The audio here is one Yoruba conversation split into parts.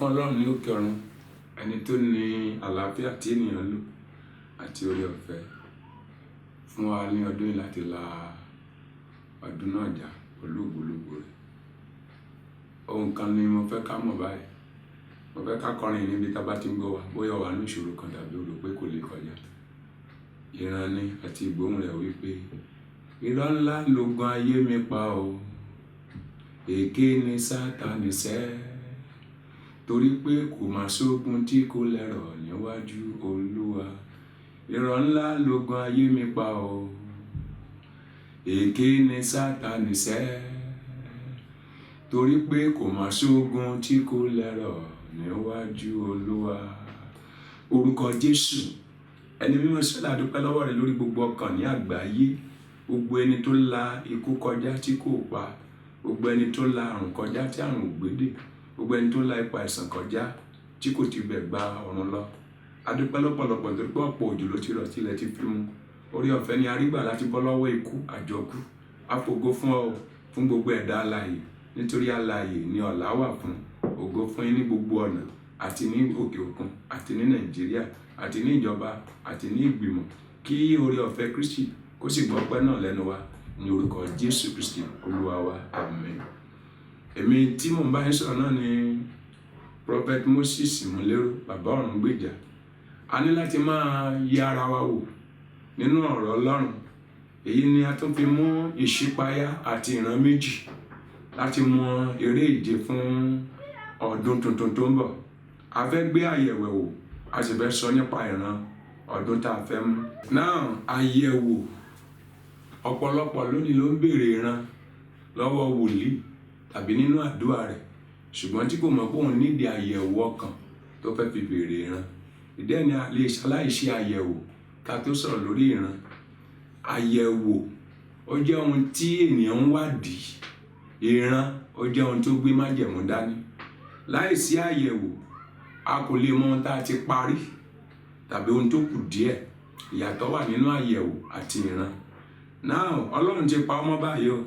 Ọlọ́run ní òkè ọ̀run, ẹni tó ní àlàáfíà tí ènìyàn lò àti oore ọ̀fẹ́ fún wa ní ọdún yìí láti la ọdún náà já pẹ̀lú ògbólógbòó rẹ̀. Ohun kan ni mo fẹ́ ká mọ̀ báyìí. Mo fẹ́ ká kọrin níbi tá a bá ti ń gbọ́ wa, bóyá wà ní ìṣòro kan tàbí o rò pé kò lè kọjá. Ìran ni àti ìgbóhùn rẹ̀ wípé irọ́ ńlá lógun ayé mi pa o, èké ni Sátánì sẹ́, torí pé kò máa sógun tí kò lẹ́rọ̀ níwájú Olúwa. Irọ́ ńlá lógun ayé mi pa o, èké ni Sátánì sẹ́, torí pé kò máa sógun tí kò lẹ́rọ̀ níwájú Olúwa. Orúkọ Jésù, ẹni mímọ́ sọ́lá dúpẹ́ lọ́wọ́ rẹ̀ lórí gbogbo ọkàn ní àgbáyé, gbogbo ẹni tó la ikú kọjá tí kò pa, gbogbo ẹni tó la àrùn kọjá tí àrùn ò gbédè, gbogbo ẹni tó la ipa àìsàn kọjá tí kò ti bẹ̀ gba ọ̀run lọ. A dúpẹ́ lọ́pọ̀lọpọ̀ nítorí pé ọ̀pọ̀ òjò ló ti rọ̀ tí ilẹ̀ ti fi mu. Orí ọ̀fẹ́ ni a rí gbà láti bọ́ lọ́wọ́ ikú àjọkú. A fògo fún ọ, fún gbogbo ẹ̀dá alààyè, nítorí alààyè ni ọ̀la wà fún. Ògo fún yín ní gbogbo ọ̀nà, àti ní òkè òkun, àti ní Nàìjíríà, àti ní ìjọba, àti ní ìgbìmọ̀. Kí oore ọ̀fẹ́ Kristi kó sì gbọ́pẹ́ náà lẹ́nu wa ní orúkọ Jésù Kristi Olúwa wa. Àmín. Èmi tí mò ń bá yín sọ̀rọ̀ náà ni Prophet Moses Múléró, bàbá ọ̀run gbèjà. A ní láti máa yẹ ara wa wò nínú ọ̀rọ̀ Ọlọ́run. Èyí ni a tún fi mú ìṣípayá àti ìran méjì láti mọ eré ìje fún ọdún tuntun tó ń bọ̀. A fẹ́ gbé àyẹ̀wò wò, a sì fẹ́ sọ nípa ìran ọdún tá a fẹ́ mú. Náà àyẹ̀wò, ọ̀pọ̀lọpọ̀ lónìí ló ń béèrè ìran lọ́wọ́ wòlíì tàbí nínú àdúrà rẹ̀, ṣùgbọ́n tí kò mọ̀ pé òun nídìí àyẹ̀wò ọkàn tó fẹ́ fi béèrè ìran. Ìdí ẹni a lè ṣaláìṣe àyẹ̀wò ká tó sọ̀rọ̀ lórí ìran. Àyẹ̀wò ó jẹ́ ohun tí ènìyàn ń wádìí. Ìran ó jẹ́ ohun tó gbé májẹ̀mú dání. Láìsí àyẹ̀wò, a kò lè mọ ohun tá a ti parí tàbí ohun tó kù díẹ̀. Ìyàtọ̀ wà nínú àyẹ̀wò àti ìran. Náà Ọlọ́run ti pa ọmọ báyìí o.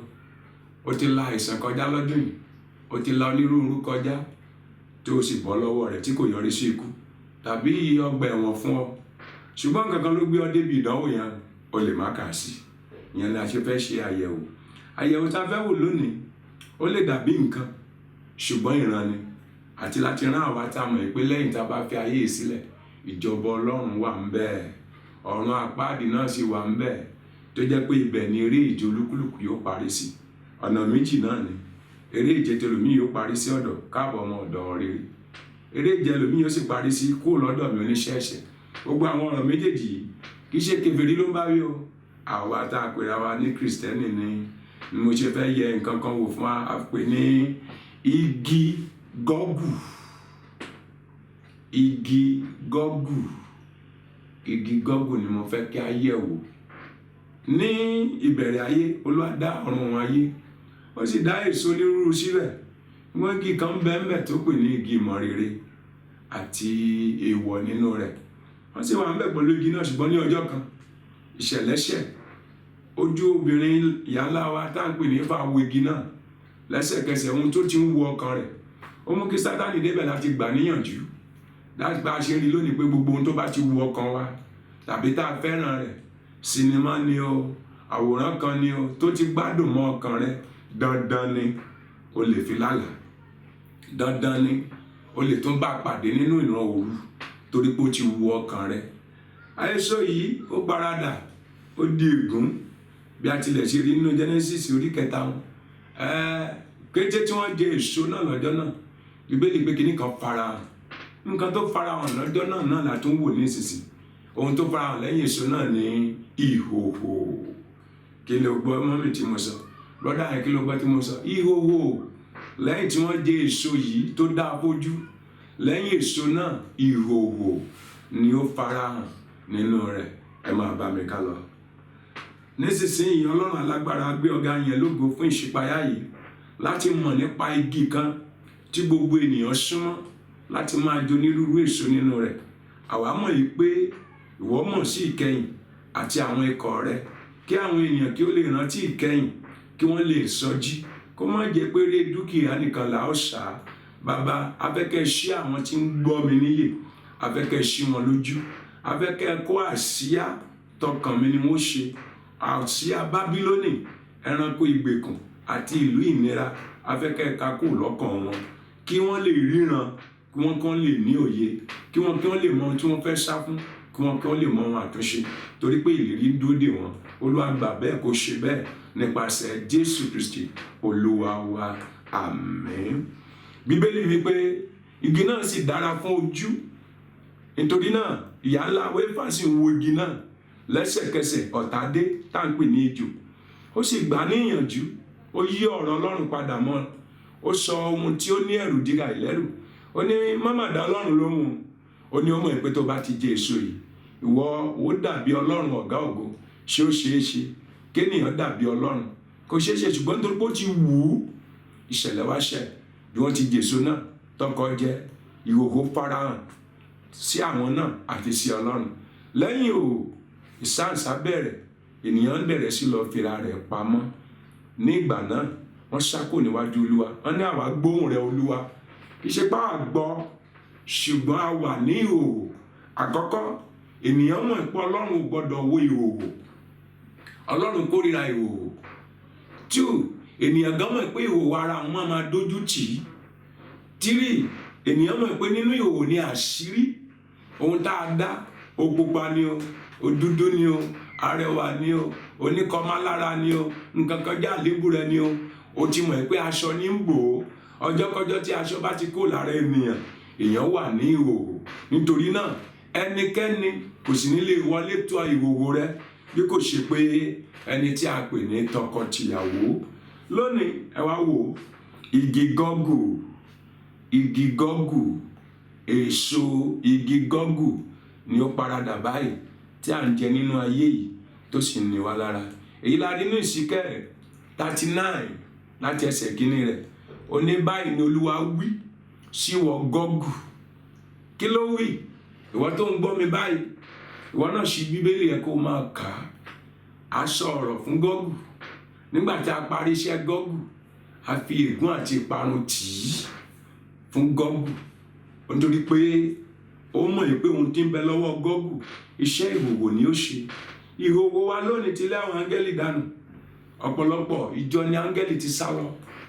Ó ti la àìsàn kọjá lọ́dún yìí. Ó ti la onírúurú kọjá tó sì bọ́ lọ́wọ́ rẹ̀ tí kò yọrí sí ikú tàbí ọgbà ẹ̀wọ̀n fún ọ. Ṣùgbọ́n kankan ló gbé ọ débi ìdánwò yẹn, o lè má kà sí. Ìyẹn ni a ṣe fẹ́ ṣe àyẹ̀wò. Àyẹ̀wò tá a fẹ́ wò lónìí, ó lè dàbí nǹkan, ṣùgbọ́n ìran ni. Àti láti rán àwa tá a mọ̀ pé lẹ́yìn tá a bá fi ayé sílẹ̀, ìjọba Ọlọ́run wà ń bẹ̀. Ọ̀run àpáàdì náà sì wà ń bẹ̀, tó jẹ́ pé ibẹ̀ ni eré ìje olúkúlùkù yóò parí sí. Ọ̀nà méjì náà ni. Eré ìje tẹlòmíì yóò parí sí ọ̀dọ̀ káàbọ̀ ọmọ ọ̀dọ̀ rere. Eré ìje ẹlòmíì yóò sì parí sí kúrò lọ́dọ̀ mi oníṣẹ́ ẹ̀ṣẹ̀. Gbogbo àwọn ọ̀rọ̀ méjèèjì yìí kì í ṣe kèfèrí ló ń bá wí o. Àwa tá a pera wa ní Kristẹni ni mo ṣe fẹ́ yẹ nǹkan kan wò fún wa. A pè ní igi gọ́gù. Igi gọ́gù. Igi gọ́gù ni mo fẹ́ kí a yẹ̀ wò. Ní ìbẹ̀rẹ̀ ayé, Olúwa dá ọ̀run ayé, ó sì dá èso onírúurú síbẹ̀. Wọ́n igi kan bẹ́ẹ̀ tó pè ní igi ìmọ̀ rere àti èèwọ̀ nínú rẹ̀. Wọ́n sì wà ń bẹ̀ pẹ̀lú igi náà, ṣùgbọ́n ní ọjọ́ kan ìṣẹ̀lẹ́ṣẹ̀ ojú obìnrin ìyá ńlá wa tá à ń pè ní Éfà wo igi náà. Lẹ́sẹ̀kẹsẹ̀ ohun tó ti ń wo ọkàn rẹ̀, ó mú kí Sátánì débẹ̀ láti gbà níyànjú. Láti bá a ṣe rí lónìí pé gbogbo ohun tó bá ti wo ọkàn wa tàbí tá a fẹ́ràn rẹ̀, sinimá ni o, àwòrán kan ni o, tó ti gbádùn mọ́ ọkàn rẹ̀, dandan ni o lè fi lálàá. Dandan ni o lè tún bá pàdé nínú ìran òru torí pé ó ti wo ọkàn rẹ̀. Èso yìí ó paradà, ó di ègún bí a tilẹ̀ ṣe rí nínú Genesis orí 3. Kété tí wọ́n jẹ èso náà lọ́jọ́ náà, Bíbélì pé kíní kan farahàn. Nǹkan tó farahàn lọ́jọ́ náà la tún wò ní ìsinsìnyí. Ohun tó farahàn lẹ́yìn èso náà ni ìhòhò. Kí ló gbọ́ mọ́mì tí mo sọ? Brọ́dà yẹn kí ló gbọ́ tí mo sọ? Ìhòhò. Lẹ́yìn tí wọ́n jẹ èso yìí tó dá fojú, lẹ́yìn èso náà ìhòhò ni ó farahàn nínú rẹ̀. Ẹ máa bá mi ká lọ. Nísinsìnyí Ọlọ́run alágbára gbé ọ̀gá yẹn lógo fún ìṣípayá yìí láti mọ̀ nípa igi kan tí gbogbo ènìyàn súnmọ́ láti máa jẹ onírúurú èso nínú rẹ̀. Àwa mọ̀ yìí pé ìwọ mọ̀ sí ìkẹyìn àti àwọn ikọ̀ rẹ̀, kí àwọn ènìyàn kí ó lè rántí ìkẹyìn, kí wọ́n lè sọjí. Kó má jẹ́ pé eré dúkìá nìkan là ó sá, bàbá a fẹ́ kẹ́ ṣí àwọn tí ń gbọ́ mi níyè, a fẹ́ kẹ́ ṣí wọn lójú, a fẹ́ kẹ́ kó àsíá tọkàn mi ni mo ṣe, àsíá Bábílónì, ẹranko ìgbèkùn àti ìlú ìnira, a fẹ́ kẹ́ ká kúrò lọ́kàn wọn kí wọ́n lè ríran, kí wọ́n kàn lè ní òye, kí wọ́n lè mọ ohun tí wọ́n fẹ́ sá fún, kí wọ́n lè mọ ohun àtúnṣe, torí pé ìlérí ń dóde wọn. Olúwa gbà bẹ́ẹ̀ kó ṣe bẹ́ẹ̀ nípasẹ̀ Jésù Kristi Olúwa wa, àmín. Bíbélì wípé igi náà sì dára fún ojú, nítorí náà ìyá ńlá wéfà sì ń wo igi náà, lẹ́sẹ̀kẹsẹ̀ ọ̀tá dé tá à ń pè ní ejò, ó sì gbà ní ìyànjú, ó yí ọ̀rọ̀ Ọlọ́run padà mọ́, ó sọ ohun tí ó ní ẹ̀rù di àìlẹ́rù, ó ní má mà dá Ọlọ́run lóhùn, ó ní ó mọ̀ pé tó bá ti jẹ èso yìí ìwọ ó dàbí Ọlọ́run ọ̀gá ògo. Ṣé ó ṣeé ṣe kéèyàn dàbí Ọlọ́run? Kò ṣeé ṣe, ṣùgbọ́n nítorí pé ó ti wù ú, ìṣẹ̀lẹ̀ wá ṣẹ̀ bí wọ́n ti jèso náà tọkọ jẹ, ìhòhò farahàn sí àwọn náà àti sí Ọlọ́run. Lẹ́yìn ìsáǹsá bẹ̀rẹ̀, ènìyàn bẹ̀rẹ̀ sí lọ fira rẹ̀ pamọ́. Ní ìgbà náà wọ́n ṣákò níwájú Olúwa, wọ́n ní àwa gbóhùn rẹ Olúwa, iṣẹ́ pa àgbọ́ ṣùgbọ́n a wà ní ìhòhò. Àkọ́kọ́, ènìyàn mọ̀ pé Ọlọ́run ò gbọ́dọ̀ wo ìhòhò, Ọlọ́run kórìíra ìhòhò. 2, ènìyàn gan mọ̀ pé ìhòhò ara wọn máa dójú tì í. 3, ènìyàn mọ̀ pé nínú ìhòhò ni àṣírí ohun tá a dá, ó pupa ni o, ó dúdú ni o, arẹwà ni o, oníkọmálára ni o, nǹkan kan jẹ́ àléébù rẹ ni o. O ti mọ̀ pé aṣọ ní ń bò ó, ọjọ́kọjọ́ tí aṣọ bá ti kó lára èèyàn wà ní ìhòhò. Nítorí náà ẹnikẹ́ni kò sì ní lè wọlé tó ìhòhò rẹ bí kò ṣe pé ẹni tí a pè ní tọkọtìyàwó. Lónìí ẹ wá wò igi gọ́gù, èso igi gọ́gù ni ó paradà báyìí tí à ń jẹ nínú ayé yìí tó sì ní wa lára. Èyí la rí nínú ìsíkẹ́ 39 láti ẹsẹ̀ kínní rẹ̀. Ó ní báyìí ni Olúwa wí sí ìwọ gọ́gù. Kí ló wí? Ìwọ tó ń gbọ́ mi báyìí, ìwọ náà ṣí Bíbélì ẹ kó máa kà á. A sọ ọ̀rọ̀ fún gọ́gù. Nígbà tí a parí iṣẹ́ gọ́gù, a fi ègún àti ìparun tì í fún gọ́gù. Nítorí pé ó mọ̀ pé ohun tí ń bẹ lọ́wọ́ gọ́gù, iṣẹ́ ìhòhò ni ó ṣe. Ìhòhò wa lónìí ti lé àwọn áńgẹ́lì dànù. Ọ̀pọ̀lọpọ̀ ìjọ ni áńgẹ́lì ti sá lọ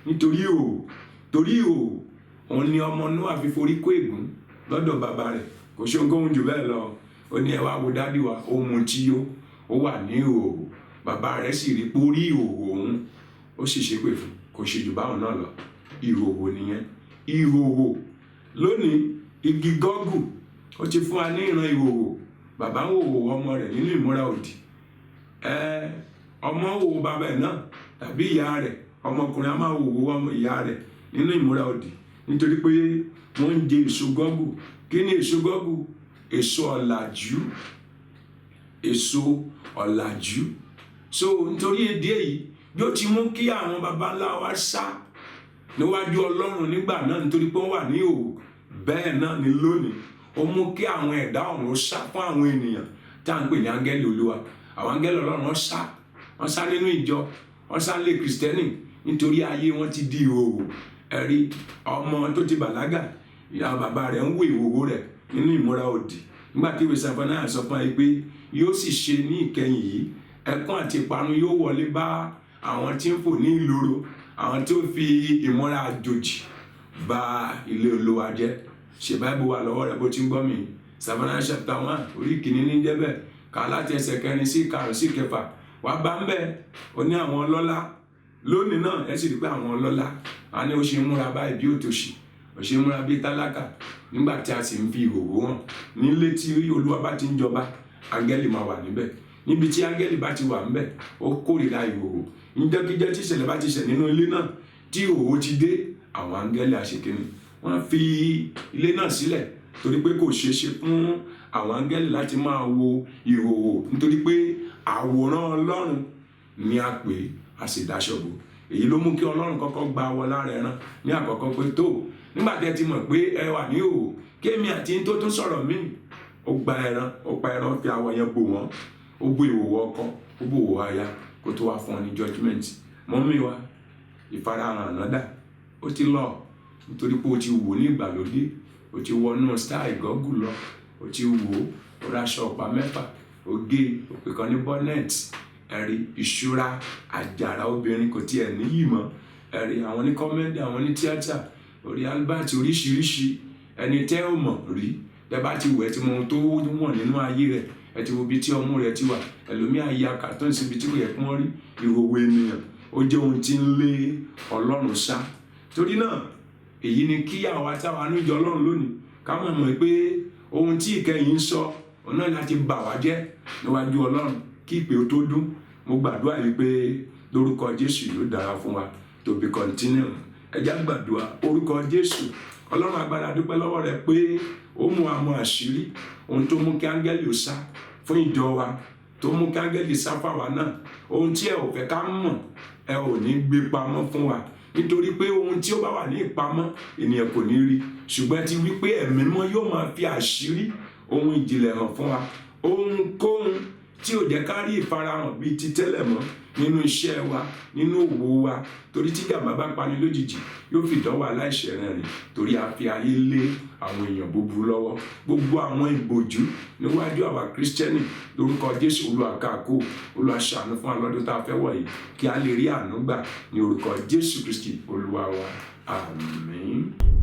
nítorí ìhòhò. Torí ìhòhò, òun ni ọmọ Nóà fi forí kó ègún lọ́dọ̀ bàbá rẹ̀. Kò ṣe ohunkóhun jù bẹ́ẹ̀ lọ. Ó ní ẹ wá wo dádì wa, ó mutí yó, ó wà ní ìhòhò. Bàbá rẹ̀ sì rí pé ó rí ìhòhò òun, ó sì ṣépè fún, kò ṣe jù báwọn náà lọ. Ìhòhò nìyẹn. Ìhòhò lónìí, igi gọ́gù ó ti fún wa ní ìran ìhòhò. Bàbá ń hòhò ọmọ rẹ̀ nínú ìmúra òdì. Ọmọ hòhò bàbá ẹ̀ náà tàbí ìyá rẹ̀, ọmọkùnrin a máa hòhò ọmọ ìyá rẹ̀ nínú ìmúra òdì, nítorí pé wọ́n ń jẹ èso gọ́gù. Kí ni èso gọ́gù? Èso ọ̀làjú. Èso ọ̀làjú. So nítorí ìdí èyí yóò ti mú kí àwọn baba ńlá wa sá níwájú Ọlọ́run nígbà náà nítorí pé wọ́n wà ní ìhòhò. Bẹ́ẹ̀ náà ni lónìí ó mú kí àwọn ẹ̀dá ọ̀run sá fún àwọn ènìyàn tí à ń pè ní áńgẹ́lì Olúwa. Àwọn áńgẹ́lì Ọlọ́run wọ́n sá nínú ìjọ, wọ́n sá lé Kristẹni nítorí ayé wọn ti di ìhòhò. Ẹ̀rí ọmọ tó ti bàlágà, ìyá bàbá rẹ̀ ń wo ìhòhò rẹ̀ nínú ìmúra òdì. Nígbà tí ìwé Sèfáníà sọ fún wa pé yóò sì ṣe ní ìkẹyìn yìí, ẹkún àti ìparun yóò wọlé bá àwọn tí ń fò ní ìloro, àwọn tí ó fi ìmúra àjòjì bà ilé Olúwa jẹ́. Ṣé Báíbù wà lọ́wọ́ rẹ̀ bó ti ń gbọ́ mi? Sèfáníà chapter 1 orí kìíní ní jẹ́bẹ̀, kà láti ẹsẹ̀ 4 sí 5 sí 6. Wà bá ń bẹ̀, ó ní àwọn ọlọ́lá. Lónìí náà ẹ sì rí pé àwọn ọlọ́lá, a ní ó ṣe múra báyìí bí òtòṣì, ó ṣe múra bí tálákà. Nígbà tí a sì ń fi ìhòhò hàn nílé tí Olúwa bá ti ń jọba, áńgẹ́lì máa wà níbẹ̀. Níbi tí áńgẹ́lì bá ti wà níbẹ̀, ó kórìíra ìhòhò. Níjọ́kíjọ́ tí ìṣẹ̀lẹ̀ bá ti ṣẹ̀ nínú ilé náà, tí ìhòhò ti dé, àwọn áńgẹ́lì àṣekínní wọ́n fi ilé náà sílẹ̀, torí pé kò ṣeé ṣe fún àwọn áńgẹ́lì láti máa wo ìhòhò, nítorí pé àwòrán Ọlọ́run ni a pè, a sì dáṣọ bò. Èyí ló mú kí Ọlọ́run kọ́kọ́ gba awọ lára ẹran ní àkọ́kọ́ pé tó, nígbà tí ẹ ti mọ̀ pé ẹ wà ní ìhòhò, kémi àti yín tó tún sọ̀rọ̀ míì. Ó gba ẹran, ó pa ẹran, fi awọ yẹn bò wọ́n, ó bò ìhòhò ọkọ, ó bò ìhòhò aya, kó tó wá fún ọ ní judgment. Mọ́mí wa, ìfarahàn ànádà ó ti lọ. nítorí pé o ti wò ní ìgbàlódé, o ti wọnú style gọ́gù lọ, o ti wò ó raṣọ ọ̀pá mẹ́fà, o gé òpè kan ní bonnet, ẹ̀rí ìṣúra àjàrà obìnrin kò tiẹ̀ níyì mọ́, ẹ̀rí àwọn ní kọ́mẹ́dì, àwọn ní tíátà, orí Albert oríṣiríṣi, ẹni tẹ́ ò mọ̀ rí, tẹ́ bá ti wẹ̀ tí mo ohun tó wọ̀n nínú ayé rẹ̀, ẹ ti wo ibi tí ọmú rẹ̀ ti wà, ẹlòmíà ya kàtọ́ síbi tí kò yẹ kí wọ́n rí ìhòòhò ènìyàn, ó jẹ́ ohun tí ń lé Ọlọ́run sá. Torí náà èyí ni kí àwa táwa níjọ Ọlọ́run lónìí ká mọ̀ pé ohun tí ìkẹyìn ń sọ òun náà láti bà wá jẹ́ níwájú Ọlọ́run kí ìpè ó tó dún. Mo gbàdúrà yìí pé lórúkọ Jésù yóò dára fún wa. To be continue. Ẹ jẹ́ gbàdúrà orúkọ Jésù. Ọlọ́run agbára dúpẹ́ lọ́wọ́ rẹ pé ó mú àwọn àṣírí ohun tó mú kí áńgẹ́lì ó sá fún ìjọ wa, tó mú kí áńgẹ́lì sá fáwa náà. Ohun tí ẹ ò fẹ́ ká mọ̀ ẹ ò ní gbé pamọ́ fún wa, nítorí pé ohun tí ó bá wà ní ìpamọ́ ènìyàn kò ní rí, ṣùgbọ́n ti wí pé ẹ̀mí mímọ́ yóò máa fi àṣírí ohun ìjìnlẹ̀ hàn fún wa. Ohunkóhun tí ò jẹ́ ká rí ìfarahàn bíi ti tẹ́lẹ̀ mọ́ nínú iṣẹ́ wa, nínú òwò wa, torí tí ìjàmbá bá pani lójijì yóò fi ìdánwò aláìṣẹ̀ rẹ̀ rìn, torí a fi ayé lé àwọn èèyàn búburú lọ́wọ́. Gbogbo àwọn ìbòjú níwájú àwa Kírísítẹ́nì lórúkọ Jésù Olúwa ká kó, Olúwa ṣàánú fún alọ́dún tá a fẹ́ wọ̀ yìí kí a lè rí àánú gbà ní orúkọ Jésù Kristi Olúwa wa. Àmín.